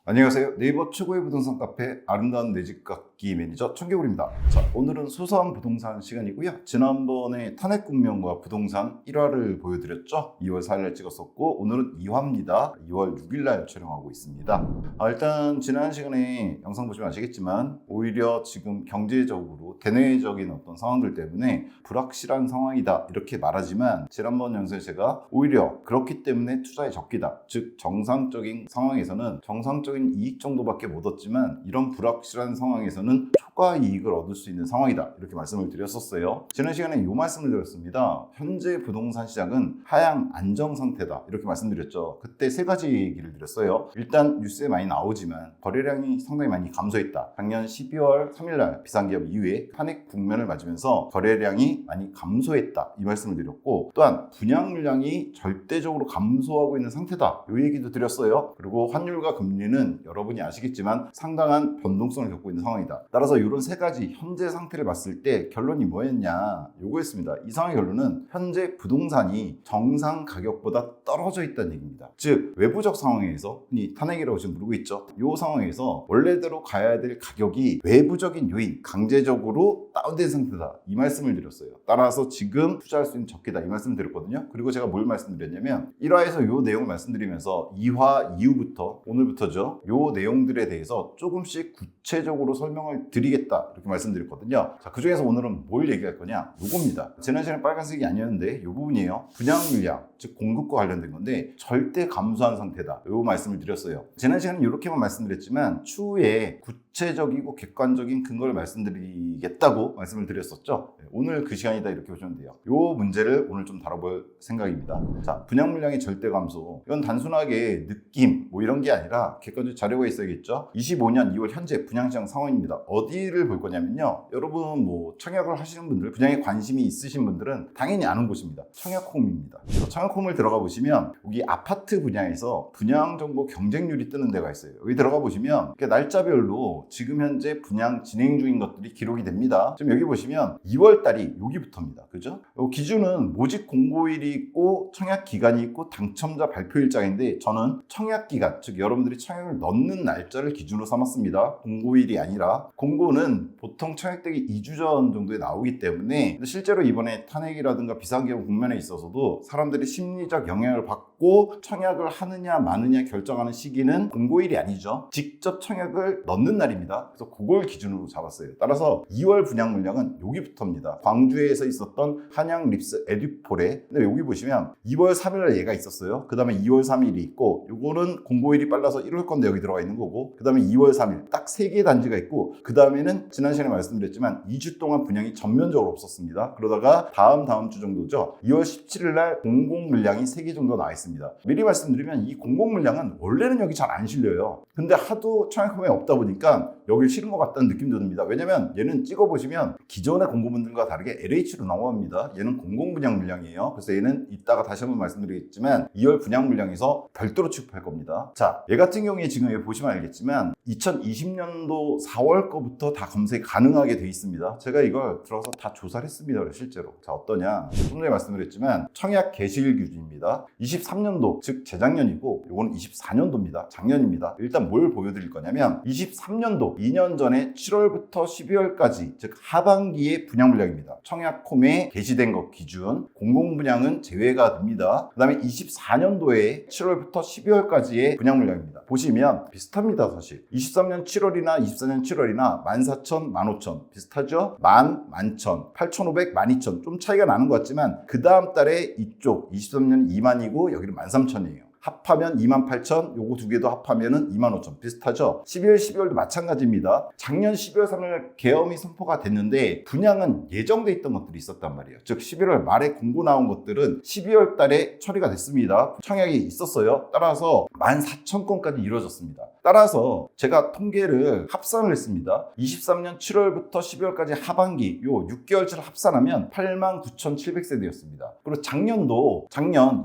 안녕하세요. 네이버 최고의 부동산 카페 아름다운 내 집 갖기 매니저 청개구리입니다. 자, 오늘은 소소한 부동산 시간이고요. 지난번에 탄핵 국면과 부동산 1화를 보여드렸죠. 2월 4일날 찍었었고 오늘은 2화입니다. 2월 6일날 촬영하고 있습니다. 일단 지난 시간에 영상 보시면 아시겠지만 오히려 지금 경제적으로 대내적인 어떤 상황들 때문에 불확실한 상황이다 이렇게 말하지만 지난번 영상에 제가 오히려 그렇기 때문에 투자에 적기다. 즉 정상적인 상황에서는 정상적인 이익 정도밖에 못 얻지만 이런 불확실한 상황에서는 초과 이익을 얻을 수 있는 상황이다 이렇게 말씀을 드렸었어요. 지난 시간에 이 말씀을 드렸습니다. 현재 부동산 시장은 하향 안정 상태다 이렇게 말씀드렸죠. 그때 세 가지 얘기를 드렸어요. 일단 뉴스에 많이 나오지만 거래량이 상당히 많이 감소했다. 작년 12월 3일날 비상기업 이후에 탄핵 국면을 맞으면서 거래량이 많이 감소했다 이 말씀을 드렸고, 또한 분양 물량이 절대적으로 감소하고 있는 상태다 이 얘기도 드렸어요. 그리고 환율과 금리는 여러분이 아시겠지만 상당한 변동성을 겪고 있는 상황이다. 따라서 이런 세 가지 현재 상태를 봤을 때 결론이 뭐였냐, 요거였습니다. 이 상황의 결론은 현재 부동산이 정상 가격보다 떨어져 있다는 얘기입니다. 즉 외부적 상황에서 흔히 탄핵이라고 지금 부르고 있죠. 이 상황에서 원래대로 가야 될 가격이 외부적인 요인, 강제적으로 다운된 상태다 이 말씀을 드렸어요. 따라서 지금 투자할 수 있는 적기다 이 말씀을 드렸거든요. 그리고 제가 뭘 말씀드렸냐면 1화에서 이 내용을 말씀드리면서 2화 이후부터 오늘부터죠, 요 내용들에 대해서 조금씩 구체적으로 설명을 드리겠다 이렇게 말씀드렸거든요. 자, 그 중에서 오늘은 뭘 얘기할 거냐, 요겁니다. 지난 시간에 빨간색이 아니었는데 요 부분이에요. 분양 물량, 즉 공급과 관련된 건데 절대 감소한 상태다 요 말씀을 드렸어요. 지난 시간에 이렇게만 말씀드렸지만 추후에 구체적이고 객관적인 근거를 말씀드리겠다고 말씀을 드렸었죠. 오늘 그 시간이다 이렇게 보시면 돼요. 요 문제를 오늘 좀 다뤄볼 생각입니다. 자, 분양 물량의 절대 감소, 이건 단순하게 느낌 뭐 이런 게 아니라 객관적 자료가 있어야겠죠. 25년 2월 현재 분양시장 상황입니다. 어디를 볼 거냐면요, 여러분 뭐 청약을 하시는 분들, 분양에 관심이 있으신 분들은 당연히 아는 곳입니다. 청약홈입니다. 청약홈을 들어가 보시면 여기 아파트 분야에서 분양 정보 경쟁률이 뜨는 데가 있어요. 여기 들어가 보시면 날짜별로 지금 현재 분양 진행 중인 것들이 기록이 됩니다. 지금 여기 보시면 2월 달이 여기부터입니다. 그죠? 기준은 모집 공고일이 있고 청약 기간이 있고 당첨자 발표 일자인데 저는 청약 기간, 즉 여러분들이 청약을 넣는 날짜를 기준으로 삼았습니다. 공고일이 아니라, 공고는 보통 청약되기 2주 전 정도에 나오기 때문에 실제로 이번에 탄핵이라든가 비상계엄 국면에 있어서도 사람들이 심리적 영향을 받고 청약을 하느냐 마느냐 결정하는 시기는 공고일이 아니죠. 직접 청약을 넣는 날입니다. 그래서 그걸 기준으로 잡았어요. 따라서 2월 분양 물량은 여기부터입니다. 광주에서 있었던 한양 립스 에듀폴에, 근데 여기 보시면 2월 3일에 얘가 있었어요. 그 다음에 2월 3일이 있고, 요거는 공고일이 빨라서 1월 건데 여기 들어가 있는 거고, 그 다음에 2월 3일 딱 3개의 단지가 있고, 그 다음에는 지난 시간에 말씀드렸지만 2주 동안 분양이 전면적으로 없었습니다. 그러다가 다음 주 정도죠, 2월 17일 날 공공 물량이 3개 정도 나와 있습니다. 미리 말씀드리면 이 공공 물량은 원래는 여기 잘 안 실려요. 근데 하도 청약홈에 없다 보니까 여길 실은 것 같다는 느낌도 듭니다. 왜냐면 얘는 찍어보시면 기존의 공고분들과 다르게 LH로 나옵니다. 얘는 공공 분양 물량이에요. 그래서 얘는 이따가 다시 한번 말씀드리겠지만 2월 분양 물량에서 별도로 취급할 겁니다. 자, 얘 같은 경우에 지금 여기 보시면 알겠지만 2020년도 4월 거부터 다 검색이 가능하게 돼 있습니다. 제가 이걸 들어가서 다 조사를 했습니다. 실제로. 자, 어떠냐, 좀 전에 말씀드렸지만 청약 개시일 기준입니다. 23년도, 즉 재작년이고 요거는 24년도입니다. 작년입니다. 일단 뭘 보여드릴 거냐면 23년도 2년 전에 7월부터 12월까지, 즉 하반기의 분양 물량입니다. 청약홈에 게시된 것 기준, 공공분양은 제외가 됩니다. 그 다음에 24년도에 7월부터 12월까지의 분양 물량입니다. 보시면 비슷합니다. 사실 23년 7월이나 24년 7월이나 14,000, 15,000 비슷하죠? 10,000, 11,000, 8,500, 12,000 좀 차이가 나는 것 같지만 그 다음 달에 이쪽 23년 20,000이고 여기는 13,000이에요. 합하면 28,000, 요거 두 개도 합하면은 25,000 비슷하죠. 11월, 12월도 마찬가지입니다. 작년 12월 3일 계엄이 선포가 됐는데 분양은 예정돼 있던 것들이 있었단 말이에요. 즉 11월 말에 공고 나온 것들은 12월 달에 처리가 됐습니다. 청약이 있었어요. 따라서 14,000건까지 이루어졌습니다. 따라서 제가 통계를 합산을 했습니다. 23년 7월부터 12월까지 하반기 요 6개월치를 합산하면 89,700세대였습니다. 그리고 작년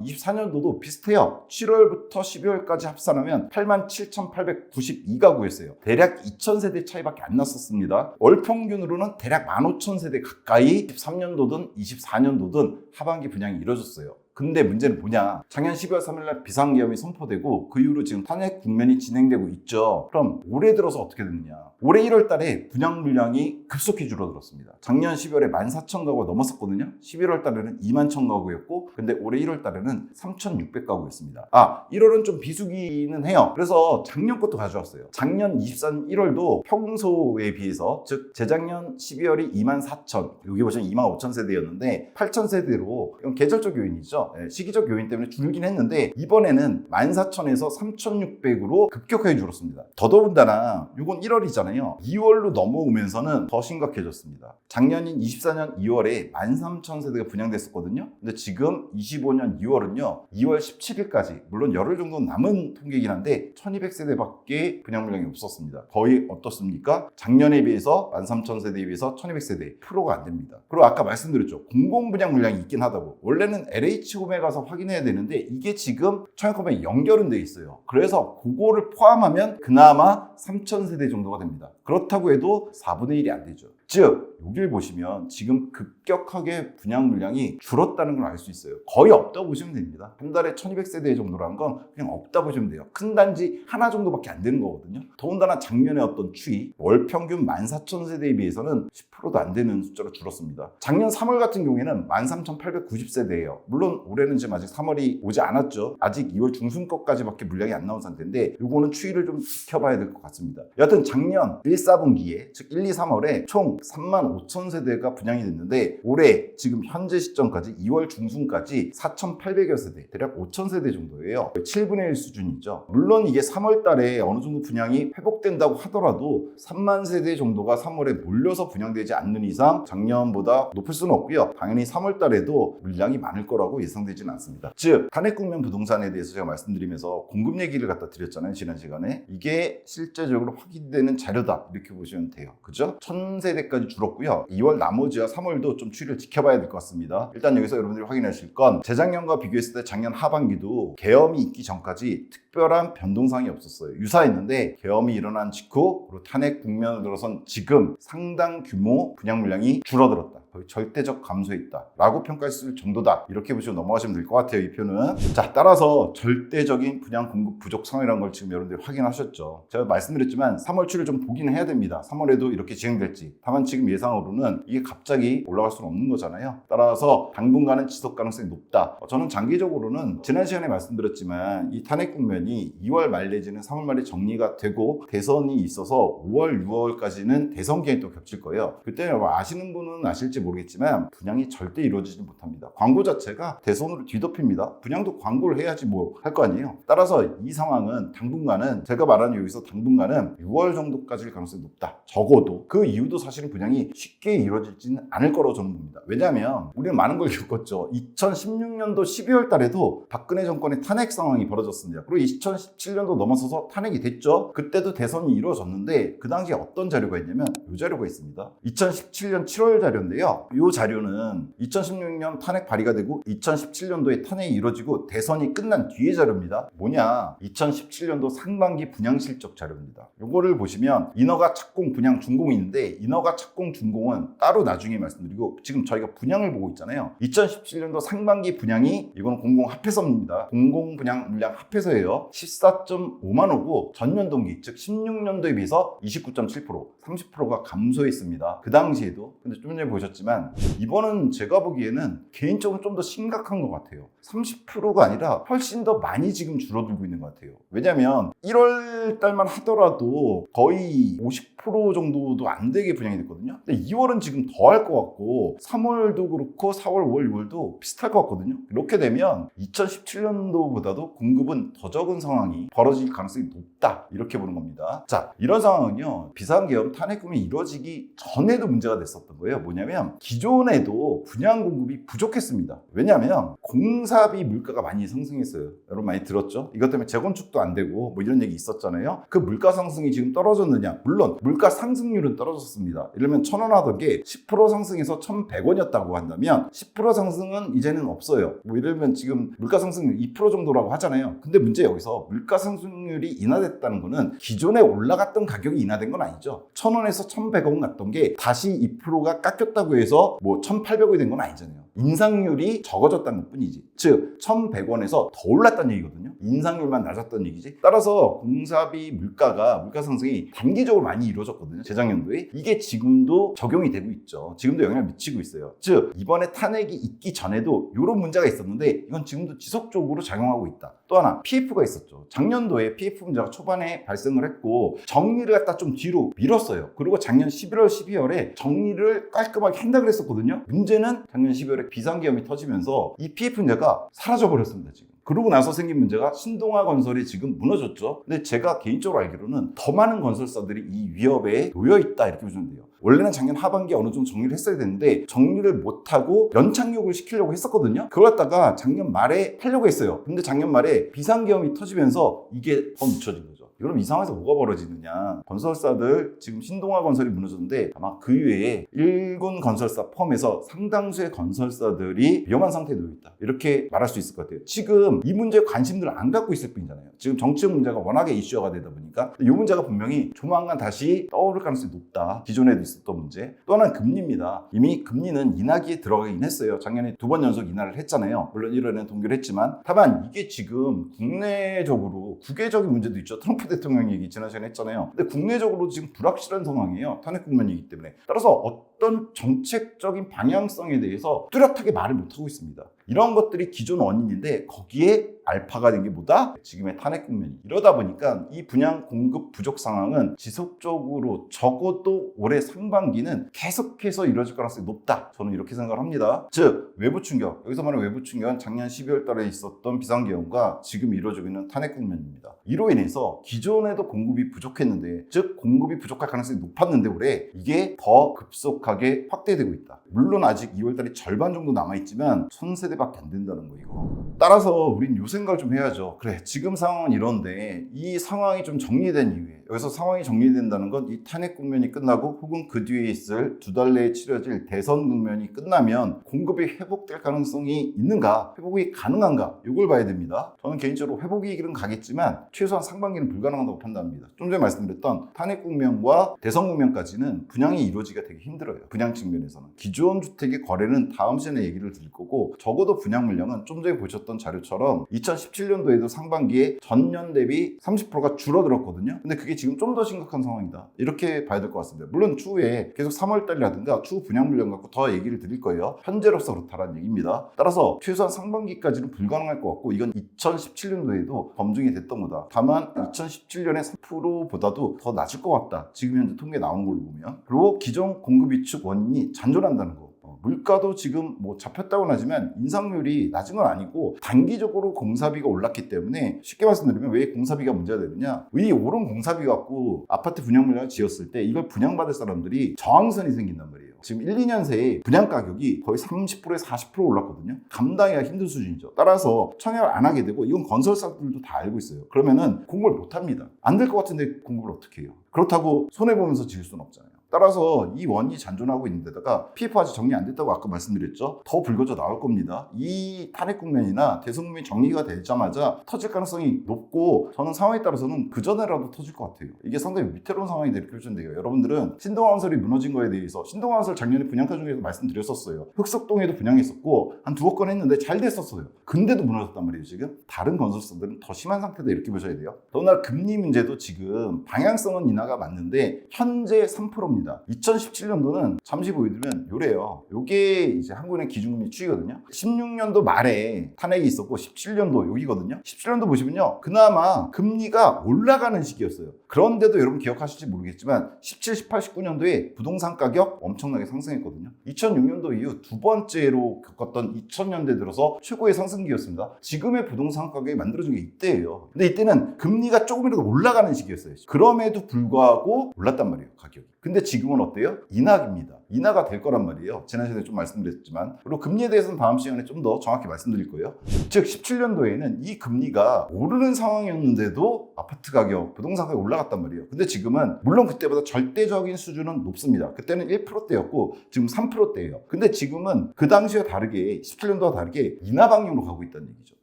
24년도도 비슷해요. 7월부터 12월까지 합산하면 87,892가구였어요. 대략 2,000세대 차이밖에 안 났었습니다. 월 평균으로는 대략 15,000세대 가까이 13년도든 24년도든 하반기 분양이 이루어졌어요. 근데 문제는 뭐냐? 작년 12월 3일날 비상계엄이 선포되고 그 이후로 지금 탄핵 국면이 진행되고 있죠. 그럼 올해 들어서 어떻게 됐느냐? 올해 1월 달에 분양 물량이 급속히 줄어들었습니다. 작년 12월에 14,000가구가 넘었었거든요. 11월 달에는 21,000가구였고 근데 올해 1월 달에는 3,600가구였습니다. 1월은 좀 비수기는 해요. 그래서 작년 것도 가져왔어요. 작년 24년 1월도 평소에 비해서 즉 재작년 12월이 24,000, 여기 보시면 25,000세대였는데 8,000세대로 이건 계절적 요인이죠. 시기적 요인 때문에 줄긴 했는데 이번에는 14,000에서 3,600으로 급격하게 줄었습니다. 더더군다나 이건 1월이잖아요. 2월로 넘어오면서는 더 심각해졌습니다. 작년인 24년 2월에 13,000세대가 분양됐었거든요. 근데 지금 25년 2월은요. 2월 17일까지 물론 열흘 정도 남은 통계이긴 한데 1,200세대밖에 분양 물량이 없었습니다. 거의 어떻습니까? 작년에 비해서 13,000세대에 비해서 1,200세대 프로가 안 됩니다. 그리고 아까 말씀드렸죠. 공공 분양 물량이 있긴 하다고. 원래는 LH홈에 가서 확인해야 되는데 이게 지금 청약홈에 연결은 돼 있어요. 그래서 그거를 포함하면 그나마 3,000세대 정도가 됩니다. 그렇다고 해도 4분의 1이 안 되죠. 즉 여기를 보시면 지금 급격하게 분양 물량이 줄었다는 걸 알 수 있어요. 거의 없다고 보시면 됩니다. 한 달에 1,200세대 정도라는 건 그냥 없다 보시면 돼요. 큰 단지 하나 정도밖에 안 되는 거거든요. 더군다나 작년에 어떤 추이 월 평균 14,000세대에 비해서는 10%도 안 되는 숫자로 줄었습니다. 작년 3월 같은 경우에는 13,890세대예요. 물론 올해는 지금 아직 3월이 오지 않았죠. 아직 2월 중순 것까지밖에 물량이 안 나온 상태인데 이거는 추이를 좀 지켜봐야 될 것 같습니다. 여하튼 작년 1, 4분기에 즉 1, 2, 3월에 총 35,000세대가 분양이 됐는데 올해 지금 현재 시점까지 2월 중순까지 4,800여 세대, 대략 5,000세대 정도예요. 7분의 1 수준이죠. 물론 이게 3월 달에 어느 정도 분양이 회복된다고 하더라도 3만 세대 정도가 3월에 몰려서 분양되지 않는 이상 작년보다 높을 수는 없고요. 당연히 3월 달에도 물량이 많을 거라고 예상되지는 않습니다. 즉 탄핵 국면 부동산에 대해서 제가 말씀드리면서 공급 얘기를 갖다 드렸잖아요. 지난 시간에. 이게 실제적으로 확인되는 자료다 이렇게 보시면 돼요. 그죠? 1,000세대까지 줄었고요. 2월 나머지와 3월도 좀 추이를 지켜봐야 될 것 같습니다. 일단 여기서 여러분들이 확인하실 건 재작년과 비교했을 때 작년 하반기도 계엄이 있기 전까지 특별한 변동사항이 없었어요. 유사했는데 계엄이 일어난 직후 그리고 탄핵 국면을 들어선 지금 상당 규모 분양 물량이 줄어들었다. 거의 절대적 감소했다 라고 평가했을 정도다 이렇게 보시고 넘어가시면 될 것 같아요. 이 표는. 자, 따라서 절대적인 분양 공급 부족 상황이라는 걸 지금 여러분들이 확인하셨죠. 제가 말씀드렸지만 3월 추이를 좀 보기는 해야 됩니다. 3월에도 이렇게 진행될지. 다만 지금 예상으로는 이게 갑자기 올라갈 수는 없는 거잖아요. 따라서 당분간은 지속 가능성이 높다. 저는 장기적으로는 지난 시간에 말씀드렸지만 이 탄핵 국면이 2월 말 내지는 3월 말에 정리가 되고 대선이 있어서 5월, 6월까지는 대선 기간이 또 겹칠 거예요. 그때 아시는 분은 아실지 모르겠지만 분양이 절대 이루어지지 못합니다. 광고 자체가 대선으로 뒤덮입니다. 분양도 광고를 해야지 뭐 할 거 아니에요. 따라서 이 상황은 당분간은 제가 말하는 여기서 당분간은 6월 정도까지일 가능성이 높다. 적어도 그 이유도 사실은 분양이 쉽게 이루어지지는 않을 거라고 저는 봅니다. 왜냐하면 우리는 많은 걸 겪었죠. 2016년도 12월 달에도 박근혜 정권의 탄핵 상황이 벌어졌습니다. 그리고 2017년도 넘어서서 탄핵이 됐죠. 그때도 대선이 이루어졌는데 그 당시에 어떤 자료가 있냐면 이 자료가 있습니다. 2017년 7월 자료인데요. 이 자료는 2016년 탄핵 발의가 되고 2017년도에 탄핵이 이루어지고 대선이 끝난 뒤의 자료입니다. 뭐냐? 2017년도 상반기 분양 실적 자료입니다. 이거를 보시면 인허가 착공 분양 준공이 있는데 인허가 착공 준공은 따로 나중에 말씀드리고 지금 저희가 분양을 보고 있잖아요. 2017년도 상반기 분양이 이거는 공공 합해서입니다. 공공 분양 물량 합해서예요. 14.5만 호고 전년 동기 즉 16년도에 비해서 29.7% 30%가 감소했습니다. 그 당시에도. 근데 좀 전에 보셨지만 이번은 제가 보기에는 개인적으로 좀 더 심각한 것 같아요. 30%가 아니라 훨씬 더 많이 지금 줄어들고 있는 것 같아요. 왜냐면 1월 달만 하더라도 거의 50% 정도도 안 되게 분양이 됐거든요. 근데 2월은 지금 더 할 것 같고 3월도 그렇고 4월, 5월, 6월도 비슷할 것 같거든요. 이렇게 되면 2017년도보다도 공급은 더 적은 상황이 벌어질 가능성이 높다 이렇게 보는 겁니다. 자, 이런 상황은요 비상계엄 탄핵금이 이루어지기 전에도 문제가 됐었던 거예요. 뭐냐면 기존에도 분양 공급이 부족했습니다. 왜냐하면 공사비 물가가 많이 상승했어요. 여러분 많이 들었죠? 이것 때문에 재건축도 안 되고 뭐 이런 얘기 있었잖아요. 그 물가 상승이 지금 떨어졌느냐? 물론 물가 상승률은 떨어졌습니다. 이러면 1,000원 하던 게 10% 상승해서 1,100원이었다고 한다면 10% 상승은 이제는 없어요. 뭐 이러면 지금 물가 상승률 2% 정도라고 하잖아요. 근데 문제 여기서 물가 상승률이 인하됐다는 거는 기존에 올라갔던 가격이 인하된 건 아니죠. 1,000원에서 1,100원 갔던 게 다시 2%가 깎였다고 해서 뭐 1,800원이 된 건 아니잖아요. 인상률이 적어졌다는 것뿐이지. 즉 1,100원에서 더 올랐다는 얘기거든요. 인상률만 낮았다는 얘기지. 따라서 공사비 물가 상승이 단기적으로 많이 이루어졌거든요. 재작년도에. 이게 지금도 적용이 되고 있죠. 지금도 영향을 미치고 있어요. 즉 이번에 탄핵이 있기 전에도 이런 문제가 있었는데 이건 지금도 지속적으로 작용하고 있다. 또 하나 PF가 있었죠. 작년도에 PF 문제가 초반에 발생을 했고 정리를 갖다 좀 뒤로 밀었어요. 그리고 작년 11월, 12월에 정리를 깔끔하게 한다고 했었거든요. 문제는 작년 12월에 비상계엄이 터지면서 이 PF 문제가 사라져버렸습니다. 지금. 그러고 나서 생긴 문제가 신동아 건설이 지금 무너졌죠. 근데 제가 개인적으로 알기로는 더 많은 건설사들이 이 위협에 놓여 있다 이렇게 보시면 돼요. 원래는 작년 하반기에 어느 정도 정리를 했어야 되는데 정리를 못하고 연착륙을 시키려고 했었거든요. 그걸 갖다가 작년 말에 하려고 했어요. 근데 작년 말에 비상계엄이 터지면서 이게 더 늦춰진 거죠. 그럼 이 상황에서 뭐가 벌어지느냐. 건설사들 지금 신동아 건설이 무너졌는데 아마 그 이외에 일군 건설사 포함해서 상당수의 건설사들이 위험한 상태에 놓여 있다. 이렇게 말할 수 있을 것 같아요. 지금 이 문제에 관심들을 안 갖고 있을 뿐이잖아요. 지금 정치적 문제가 워낙에 이슈화가 되다 보니까 이 문제가 분명히 조만간 다시 떠오를 가능성이 높다. 기존에도 있었던 문제. 또 하나는 금리입니다. 이미 금리는 인하기에 들어가긴 했어요. 작년에 2번 연속 인하를 했잖아요. 물론 1월에는 동결을 했지만 다만 이게 지금 국내적으로 국외적인 문제도 있죠. 트럼프 대통령 얘기 지난 시간에 했잖아요. 근데 국내적으로 지금 불확실한 상황이에요. 탄핵 국면이기 때문에. 따라서 어떤 정책적인 방향성에 대해서 뚜렷하게 말을 못하고 있습니다. 이런 것들이 기존 원인인데 거기에 알파가 된 게 뭐다? 지금의 탄핵 국면이. 이러다 보니까 이 분양 공급 부족 상황은 지속적으로 적어도 올해 상반기는 계속해서 이루어질 가능성이 높다. 저는 이렇게 생각을 합니다. 즉 외부 충격, 여기서 말하는 외부 충격은 작년 12월 달에 있었던 비상계엄과 지금 이루어지고 있는 탄핵 국면입니다. 이로 인해서 기존에도 공급이 부족했는데, 즉 공급이 부족할 가능성이 높았는데 올해 이게 더 급속하게 확대되고 있다. 물론 아직 2월 달에 절반 정도 남아있지만 1,000세대밖에 안 된다는 거 이거. 따라서 우린 요 생각을 좀 해야죠. 그래, 지금 상황은 이런데 이 상황이 좀 정리된 이후에, 여기서 상황이 정리된다는 건 이 탄핵 국면이 끝나고 혹은 그 뒤에 있을 2달 내에 치러질 대선 국면이 끝나면 공급이 회복될 가능성이 있는가, 회복이 가능한가, 이걸 봐야 됩니다. 저는 개인적으로 회복의 길은 가겠지만 최소한 상반기는 불가능하다고 판단합니다. 좀 전에 말씀드렸던 탄핵 국면과 대선 국면까지는 분양이 이루어지기가 되게 힘들어요. 분양 측면에서는. 기존 주택의 거래는 다음 시간에 얘기를 드릴 거고, 적어도 분양 물량은 좀 전에 보셨던 자료처럼 2017년도에도 상반기에 전년 대비 30%가 줄어들었거든요. 근데 그게 지금 좀 더 심각한 상황이다. 이렇게 봐야 될 것 같습니다. 물론 추후에 계속 3월달이라든가 추후 분양 물량 갖고 더 얘기를 드릴 거예요. 현재로서 그렇다라는 얘기입니다. 따라서 최소한 상반기까지는 불가능할 것 같고, 이건 2017년도에도 검증이 됐던 거다. 다만 2017년에 3%보다도 더 낮을 것 같다. 지금 현재 통계 나온 걸로 보면. 그리고 기존 공급 위축 원인이 잔존한다는 거. 물가도 지금 뭐 잡혔다고는 하지만 인상률이 낮은 건 아니고 단기적으로 공사비가 올랐기 때문에, 쉽게 말씀드리면 왜 공사비가 문제가 되느냐, 이 오른 공사비 갖고 아파트 분양 물량을 지었을 때 이걸 분양받을 사람들이 저항선이 생긴단 말이에요. 지금 1, 2년 새에 분양 가격이 거의 30%에서 40% 올랐거든요. 감당하기가 힘든 수준이죠. 따라서 청약을 안 하게 되고, 이건 건설사들도 다 알고 있어요. 그러면은 공급을 못 합니다. 안 될 것 같은데 공급을 어떻게 해요? 그렇다고 손해보면서 지을 수는 없잖아요. 따라서 이 원이 잔존하고 있는 데다가 PF 아직 정리 안 됐다고 아까 말씀드렸죠. 더 불거져 나올 겁니다. 이 탄핵 국면이나 대선 국면이 정리가 되자마자 터질 가능성이 높고, 저는 상황에 따라서는 그 전에라도 터질 것 같아요. 이게 상당히 위태로운 상황이 이렇게 보시는데요. 여러분들은 신동아 건설이 무너진 거에 대해서, 신동아 건설 작년에 분양가 중에서 말씀드렸었어요. 흑석동에도 분양했었고 한 2억 건 했는데 잘 됐었어요. 근데도 무너졌단 말이에요. 지금 다른 건설사들은 더 심한 상태다 이렇게 보셔야 돼요. 더구나 금리 문제도 지금 방향성은 인하가 맞는데 현재 3%입니다. 2017년도는 잠시 보여드리면 요래요. 요게 이제 한국은행 기준금리 추이거든요. 16년도 말에 탄핵이 있었고 17년도 여기거든요. 17년도 보시면요, 그나마 금리가 올라가는 시기였어요. 그런데도 여러분 기억하실지 모르겠지만 17, 18, 19년도에 부동산 가격 엄청나게 상승했거든요. 2006년도 이후 두 번째로 겪었던 2000년대 들어서 최고의 상승기였습니다. 지금의 부동산 가격이 만들어진 게 이때예요. 근데 이때는 금리가 조금이라도 올라가는 시기였어요. 그럼에도 불구하고 올랐단 말이에요, 가격이. 근데 지금은 어때요? 인하입니다. 인하가 될 거란 말이에요. 지난 시간에 좀 말씀드렸지만. 그리고 금리에 대해서는 다음 시간에 좀 더 정확히 말씀드릴 거예요. 즉 17년도에는 이 금리가 오르는 상황이었는데도 아파트 가격, 부동산 가격이 올라갔단 말이에요. 근데 지금은 물론 그때보다 절대적인 수준은 높습니다. 그때는 1%대였고 지금 3%대예요. 근데 지금은 그 당시와 다르게, 17년도와 다르게 인하 방향으로 가고 있다는 얘기죠.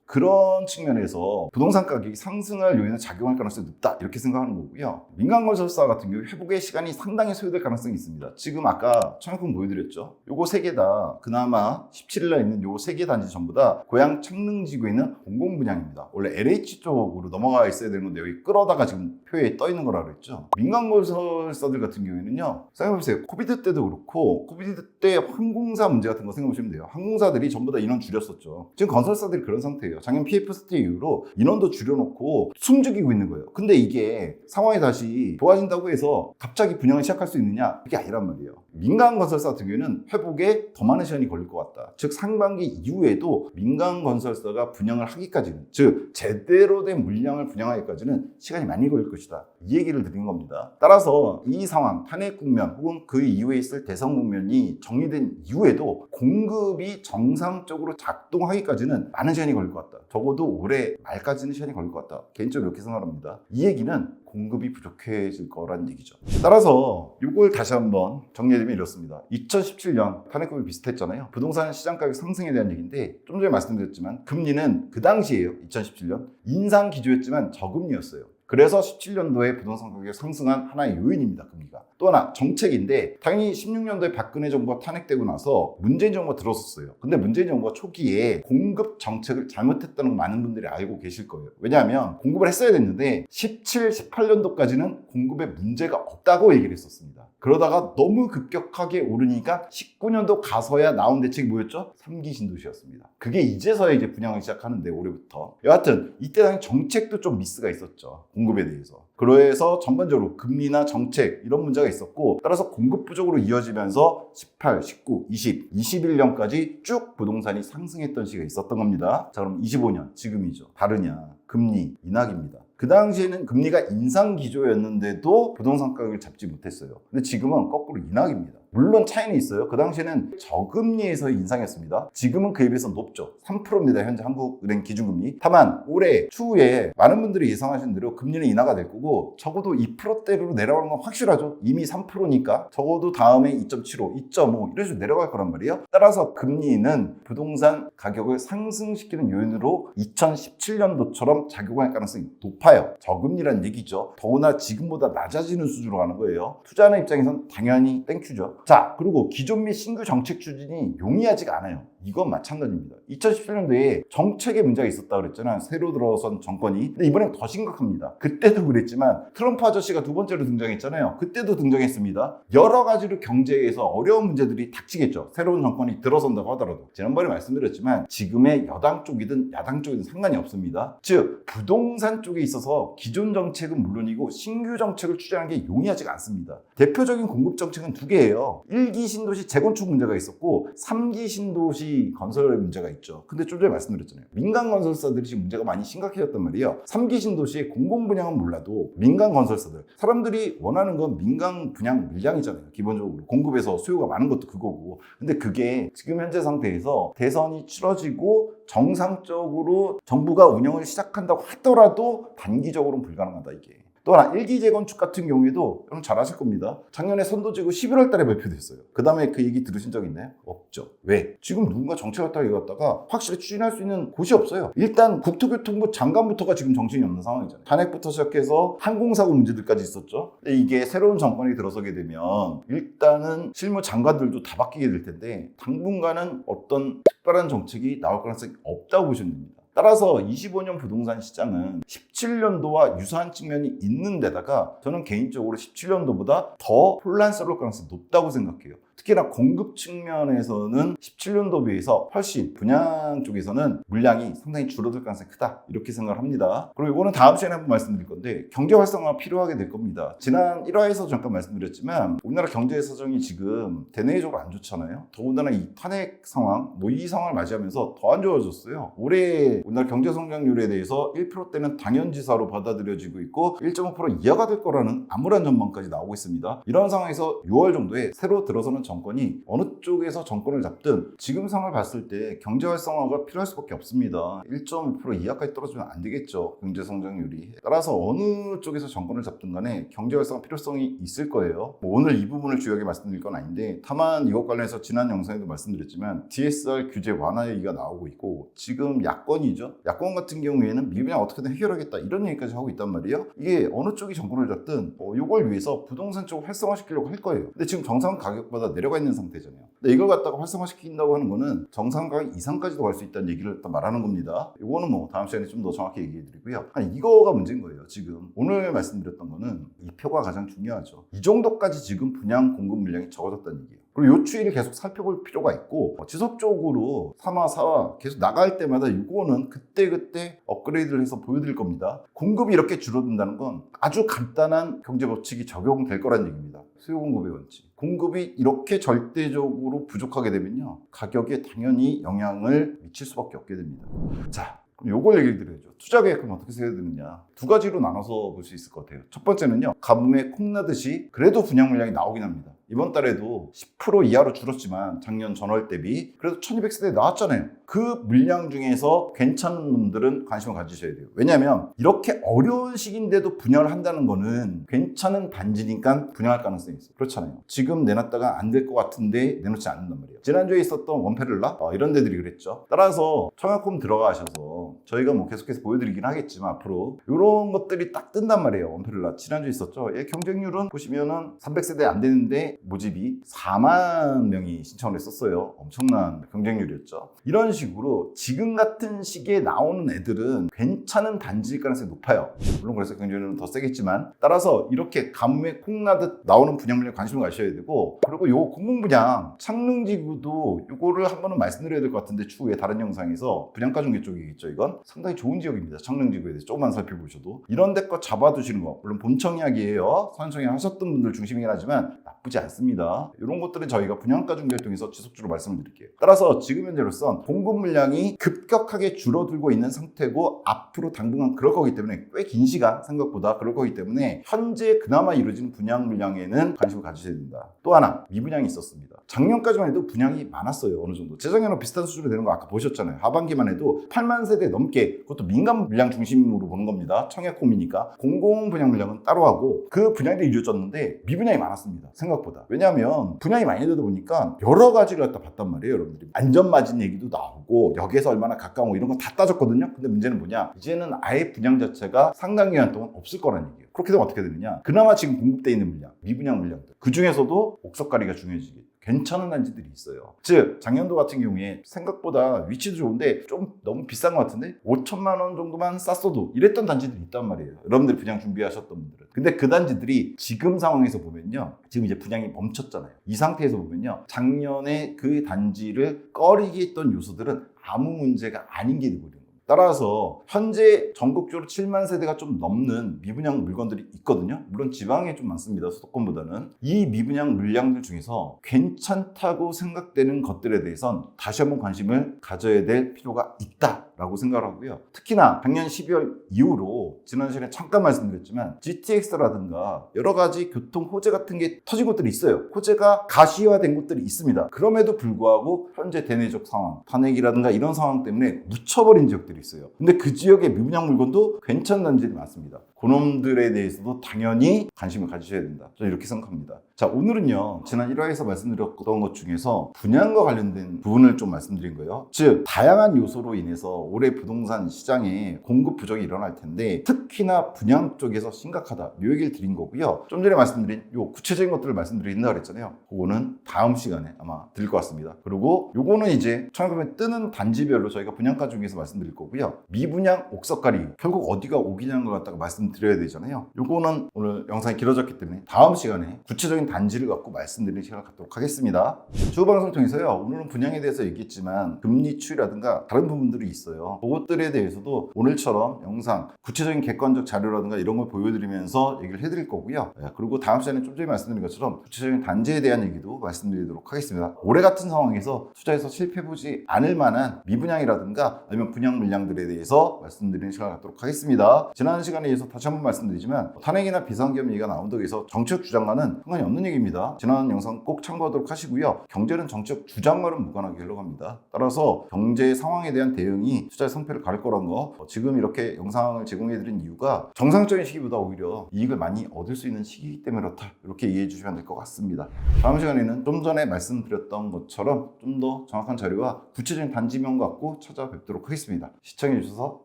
그런 측면에서 부동산 가격이 상승할 요인은 작용할 가능성이 높다 이렇게 생각하는 거고요. 민간건설사 같은 경우 회복의 시간이 상당히 소요될 가능성이 있습니다. 지금 아까 청약금 보여드렸죠. 요거 세 개 다 그나마 17일날 있는 요 세 개 단지 전부 다 고양 창릉지구에 있는 공공분양입니다. 원래 LH 쪽으로 넘어가 있어야 되는 건데 여기 끌어다가 지금 표에 떠 있는 거라 그랬죠. 민간건설사들 같은 경우에는요, 생각해보세요. 코비드 때도 그렇고 코비드 때 항공사 문제 같은 거 생각해보시면 돼요. 항공사들이 전부 다 인원 줄였었죠. 지금 건설사들이 그런 상태예요. 작년 PF 사태 이후로 인원도 줄여놓고 숨죽이고 있는 거예요. 근데 이게 상황이 다시 좋아진다고 해서 갑자기 분양을 시작할 수 있느냐? 그게 아니란 말이에요. 민간 건설사 같은 경우에는 회복에 더 많은 시간이 걸릴 것 같다. 즉 상반기 이후에도 민간 건설사가 분양을 하기까지는, 즉 제대로 된 물량을 분양하기까지는 시간이 많이 걸릴 것이다. 이 얘기를 드린 겁니다. 따라서 이 상황, 탄핵 국면 혹은 그 이후에 있을 대선 국면이 정리된 이후에도 공급이 정상적으로 작동하기까지는 많은 시간이 걸릴 것 같다. 적어도 올해 말까지는 시간이 걸릴 것 같다. 개인적으로 이렇게 생각합니다. 이 얘기는 공급이 부족해질 거란 얘기죠. 따라서 이걸 다시 한번 정리해드리면 이렇습니다. 2017년 탄핵금이 비슷했잖아요. 부동산 시장 가격 상승에 대한 얘기인데 좀 전에 말씀드렸지만 금리는 그 당시에요. 2017년 인상 기조였지만 저금리였어요. 그래서 17년도에 부동산 가격이 상승한 하나의 요인입니다. 금리가. 또 하나 정책인데 당연히 16년도에 박근혜 정부가 탄핵되고 나서 문재인 정부가 들어섰어요. 근데 문재인 정부가 초기에 공급 정책을 잘못했다는 거 많은 분들이 알고 계실 거예요. 왜냐하면 공급을 했어야 됐는데 17, 18년도까지는 공급에 문제가 없다고 얘기를 했었습니다. 그러다가 너무 급격하게 오르니까 19년도 가서야 나온 대책이 뭐였죠? 3기 신도시였습니다. 그게 이제서야 이제 분양을 시작하는데 올해부터. 여하튼 이때 당시 정책도 좀 미스가 있었죠. 공급에 대해서. 그래서 전반적으로 금리나 정책 이런 문제가 있었고 따라서 공급 부족으로 이어지면서 18, 19, 20, 21년까지 쭉 부동산이 상승했던 시기가 있었던 겁니다. 자, 그럼 25년 지금이죠. 다르냐? 금리 인하기입니다. 그 당시에는 금리가 인상 기조였는데도 부동산 가격을 잡지 못했어요. 근데 지금은 거꾸로 인하기입니다. 물론 차이는 있어요. 그 당시에는 저금리에서 인상이었습니다. 지금은 그에 비해서 높죠. 3%입니다. 현재 한국은행 기준금리. 다만 올해 추후에 많은 분들이 예상하신 대로 금리는 인하가 될 거고 적어도 2%대로 내려가는 건 확실하죠. 이미 3%니까 적어도 다음에 2.75, 2.5 이런 식으로 내려갈 거란 말이에요. 따라서 금리는 부동산 가격을 상승시키는 요인으로 2017년도처럼 작용할 가능성이 높아요. 저금리란 얘기죠. 더구나 지금보다 낮아지는 수준으로 가는 거예요. 투자하는 입장에선 당연히 땡큐죠. 자, 그리고 기존 및 신규 정책 추진이 용이하지가 않아요. 이건 마찬가지입니다. 2017년도에 정책에 문제가 있었다고 그랬잖아요. 새로 들어선 정권이. 근데 이번엔 더 심각합니다. 그때도 그랬지만 트럼프 아저씨가 두 번째로 등장했잖아요. 그때도 등장했습니다. 여러 가지로 경제에서 어려운 문제들이 닥치겠죠. 새로운 정권이 들어선다고 하더라도. 지난번에 말씀드렸지만 지금의 여당 쪽이든 야당 쪽이든 상관이 없습니다. 즉 부동산 쪽에 있어서 기존 정책은 물론이고 신규 정책을 추진하는 게 용이하지가 않습니다. 대표적인 공급 정책은 두 개예요. 1기 신도시 재건축 문제가 있었고 3기 신도시 건설의 문제가 있죠. 근데 좀 전에 말씀드렸잖아요. 민간 건설사들이 지금 문제가 많이 심각해졌단 말이에요. 3기 신도시의 공공분양은 몰라도 민간 건설사들, 사람들이 원하는 건 민간 분양 물량이잖아요. 기본적으로 공급에서 수요가 많은 것도 그거고. 근데 그게 지금 현재 상태에서 대선이 치러지고 정상적으로 정부가 운영을 시작한다고 하더라도 단기적으로는 불가능하다 이게. 또 하나 1기 재건축 같은 경우에도 여러분 잘 아실 겁니다. 작년에 선도지구 11월 달에 발표됐어요. 그 다음에 그 얘기 들으신 적 있나요? 없죠. 왜? 지금 누군가 정책을 따라 이겼다가 확실히 추진할 수 있는 곳이 없어요. 일단 국토교통부 장관부터가 지금 정신이 없는 상황이잖아요. 탄핵부터 시작해서 항공사고 문제들까지 있었죠. 근데 이게 새로운 정권이 들어서게 되면 일단은 실무 장관들도 다 바뀌게 될 텐데 당분간은 어떤 특별한 정책이 나올 가능성이 없다고 보시면 됩니다. 따라서 25년 부동산 시장은 17년도와 유사한 측면이 있는 데다가 저는 개인적으로 17년도보다 더 혼란스러울 가능성이 높다고 생각해요. 특히나 공급 측면에서는 17년도 비해서 훨씬 분양 쪽에서는 물량이 상당히 줄어들 가능성이 크다 이렇게 생각을 합니다. 그리고 이거는 다음 시간에 한번 말씀드릴 건데 경제 활성화가 필요하게 될 겁니다. 지난 1화에서 잠깐 말씀드렸지만 우리나라 경제 사정이 지금 대내적으로 안 좋잖아요. 더군다나 이 탄핵 상황, 이 상황을 맞이하면서 더 안 좋아졌어요. 올해 우리나라 경제 성장률에 대해서 1%대는 당연지사로 받아들여지고 있고 1.5% 이하가 될 거라는 암울한 전망까지 나오고 있습니다. 이런 상황에서 6월 정도에 새로 들어서는 정권이 어느 쪽에서 정권을 잡든 지금 상황을 봤을 때 경제 활성화가 필요할 수밖에 없습니다. 1.5% 이하까지 떨어지면 안 되겠죠. 경제 성장률이. 따라서 어느 쪽에서 정권을 잡든 간에 경제 활성화 필요성이 있을 거예요. 오늘 이 부분을 주요하게 말씀드릴 건 아닌데, 다만 이것 관련해서 지난 영상에도 말씀드렸지만 DSR 규제 완화 얘기가 나오고 있고, 지금 야권이죠. 야권 같은 경우에는 미분양 어떻게든 해결하겠다 이런 얘기까지 하고 있단 말이에요. 이게 어느 쪽이 정권을 잡든 이걸 위해서 부동산 쪽을 활성화시키려고 할 거예요. 근데 지금 정상 가격보다 내려가 있는 상태잖아요. 근데 이걸 갖다가 활성화시킨다고 하는 거는 정상 가격 이상까지도 갈 수 있다는 얘기를 일단 말하는 겁니다. 이거는 뭐 다음 시간에 좀 더 정확히 얘기해 드리고요. 아니, 이거가 문제인 거예요. 지금 오늘 말씀드렸던 거는 이 표가 가장 중요하죠. 이 정도까지 지금 분양 공급 물량이 적어졌다는 얘기예요. 그리고 요 추이를 계속 살펴볼 필요가 있고, 지속적으로 3화, 4화 계속 나갈 때마다 이거는 그때그때 업그레이드를 해서 보여드릴 겁니다. 공급이 이렇게 줄어든다는 건 아주 간단한 경제 법칙이 적용될 거란 얘기입니다. 수요 공급의 원칙. 공급이 이렇게 절대적으로 부족하게 되면요, 가격에 당연히 영향을 미칠 수밖에 없게 됩니다. 자, 그럼 요걸 얘기를 드려야죠. 투자 계획은 어떻게 세워야 되느냐. 두 가지로 나눠서 볼 수 있을 것 같아요. 첫 번째는요, 가뭄에 콩나듯이 그래도 분양 물량이 나오긴 합니다. 이번 달에도 10% 이하로 줄었지만 작년 전월 대비 그래도 1200세대 나왔잖아요. 그 물량 중에서 괜찮은 놈들은 관심을 가지셔야 돼요. 왜냐하면 이렇게 어려운 시기인데도 분양을 한다는 거는 괜찮은 단지니까 분양할 가능성이 있어요. 그렇잖아요. 지금 내놨다가 안 될 것 같은데 내놓지 않는단 말이에요. 지난주에 있었던 원페를라 이런 데들이 그랬죠. 따라서 청약홈 들어가셔서 저희가 뭐 계속해서 보여드리긴 하겠지만 앞으로 이런 것들이 딱 뜬단 말이에요. 원페를라 지난주에 있었죠. 경쟁률은 보시면은 300세대 안 되는데 모집이 4만 명이 신청을 했었어요. 엄청난 경쟁률이었죠. 이런 식으로 지금 같은 시기에 나오는 애들은 괜찮은 단지일 가능성이 높아요. 물론 그래서 경쟁률은 더 세겠지만, 따라서 이렇게 가뭄에 콩나듯 나오는 분양물에 관심을 가셔야 되고, 그리고 요 공공분양 창릉지구도 요거를 한 번은 말씀드려야 될 것 같은데, 추후에 다른 영상에서 분양가 중개 쪽이겠죠. 이건 상당히 좋은 지역입니다. 창릉지구에 대해서 조금만 살펴보셔도 이런 데 거 잡아두시는 거, 물론 본청약이에요. 선청약 하셨던 분들 중심이긴 하지만 나쁘지 않습니다. 이런 것들은 저희가 분양가 중개를 통해서 지속적으로 말씀을 드릴게요. 따라서 지금 현재로선 공급 물량이 급격하게 줄어들고 있는 상태고, 앞으로 당분간 그럴 거기 때문에 꽤 긴 시간 생각보다 그럴 거기 때문에 현재 그나마 이루어지는 분양 물량에는 관심을 가지셔야 된다. 또 하나, 미분양이 있었습니다. 작년까지만 해도 분양이 많았어요. 어느 정도. 재작년하고 비슷한 수준으로 되는 거 아까 보셨잖아요. 하반기만 해도 8만 세대 넘게, 그것도 민간 물량 중심으로 보는 겁니다. 청약홈이니까. 공공 분양 물량은 따로 하고, 그 분양들이 이루어졌는데 미분양이 많았습니다. 생각보다. 왜냐하면 분양이 많이 되다 보니까 여러 가지를 갖다 봤단 말이에요. 여러분들이 안전마진 얘기도 나오고 역에서 얼마나 가까워 이런 거 다 따졌거든요. 근데 문제는 뭐냐, 이제는 아예 분양 자체가 상당 기간 동안 없을 거라는 얘기예요. 그렇게 되면 어떻게 되느냐, 그나마 지금 공급되어 있는 물량, 미분양 물량들, 그 중에서도 옥석가리가 중요해지겠죠. 괜찮은 단지들이 있어요. 즉 작년도 같은 경우에 생각보다 위치도 좋은데 좀 너무 비싼 것 같은데 5천만 원 정도만 쌌어도 이랬던 단지들이 있단 말이에요. 여러분들이 분양 준비하셨던 분들은. 근데 그 단지들이 지금 상황에서 보면요, 지금 이제 분양이 멈췄잖아요. 이 상태에서 보면요, 작년에 그 단지를 꺼리게 했던 요소들은 아무 문제가 아닌 게 되거든요. 따라서 현재 전국적으로 7만 세대가 좀 넘는 미분양 물건들이 있거든요. 물론 지방에 좀 많습니다. 수도권보다는. 이 미분양 물량들 중에서 괜찮다고 생각되는 것들에 대해선 다시 한번 관심을 가져야 될 필요가 있다라고 생각하고요. 특히나 작년 12월 이후로 지난 시간에 잠깐 말씀드렸지만 GTX라든가 여러 가지 교통 호재 같은 게 터진 곳들이 있어요. 호재가 가시화된 곳들이 있습니다. 그럼에도 불구하고 현재 대내적 상황, 탄핵이라든가 이런 상황 때문에 묻혀버린 지역들이 있어요. 근데 그 지역의 미분양 물건도 괜찮은 단지들이 많습니다. 그놈들에 대해서도 당연히 관심을 가지셔야 된다. 저는 이렇게 생각합니다. 자, 오늘은요, 지난 1화에서 말씀드렸던 것 중에서 분양과 관련된 부분을 좀 말씀드린 거예요. 즉 다양한 요소로 인해서 올해 부동산 시장에 공급 부족이 일어날 텐데, 특히나 분양 쪽에서 심각하다, 이 얘기를 드린 거고요. 좀 전에 말씀드린 요 구체적인 것들을 말씀드린다 그랬잖아요. 그거는 다음 시간에 아마 드릴 것 같습니다. 그리고 요거는 이제 청약금에 뜨는 단지별로 저희가 분양가 중에서 말씀드릴 거고요. 미분양 옥석가리, 결국 어디가 오기냐는 걸 갖다가 말씀드려야 되잖아요. 요거는 오늘 영상이 길어졌기 때문에 다음 시간에 구체적인 단지를 갖고 말씀드리는 시간을 갖도록 하겠습니다. 주요 방송을 통해서요, 오늘은 분양에 대해서 얘기했지만 금리 추이라든가 다른 부분들이 있어요. 그것들에 대해서도 오늘처럼 영상, 구체적인 객관적 자료라든가 이런 걸 보여드리면서 얘기를 해드릴 거고요. 그리고 다음 시간에 좀 전에 말씀드린 것처럼 구체적인 단지에 대한 얘기도 말씀드리도록 하겠습니다. 올해 같은 상황에서 투자해서 실패해보지 않을 만한 미분양이라든가 아니면 분양 물량들에 대해서 말씀드리는 시간을 갖도록 하겠습니다. 지난 시간에 이어서 다시 한번 말씀드리지만 탄핵이나 비상계엄 얘기가 나온다고 해서 정치적 주장과는 상관이 없는 얘기입니다. 지난 영상 꼭 참고하도록 하시고요. 경제는 정치적 주장과는 무관하게 흘러갑니다. 따라서 경제 상황에 대한 대응이 투자의 성패를 가를 거란 거 지금 이렇게 영상을 제공해드린 이유가 정상적인 시기보다 오히려 이익을 많이 얻을 수 있는 시기이기 때문에 그렇다. 이렇게 이해해 주시면 될 것 같습니다. 다음 시간에는 좀 전에 말씀드렸던 것처럼 좀 더 정확한 자료와 구체적인 단지명 갖고 찾아뵙도록 하겠습니다. 시청해 주셔서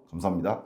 감사합니다.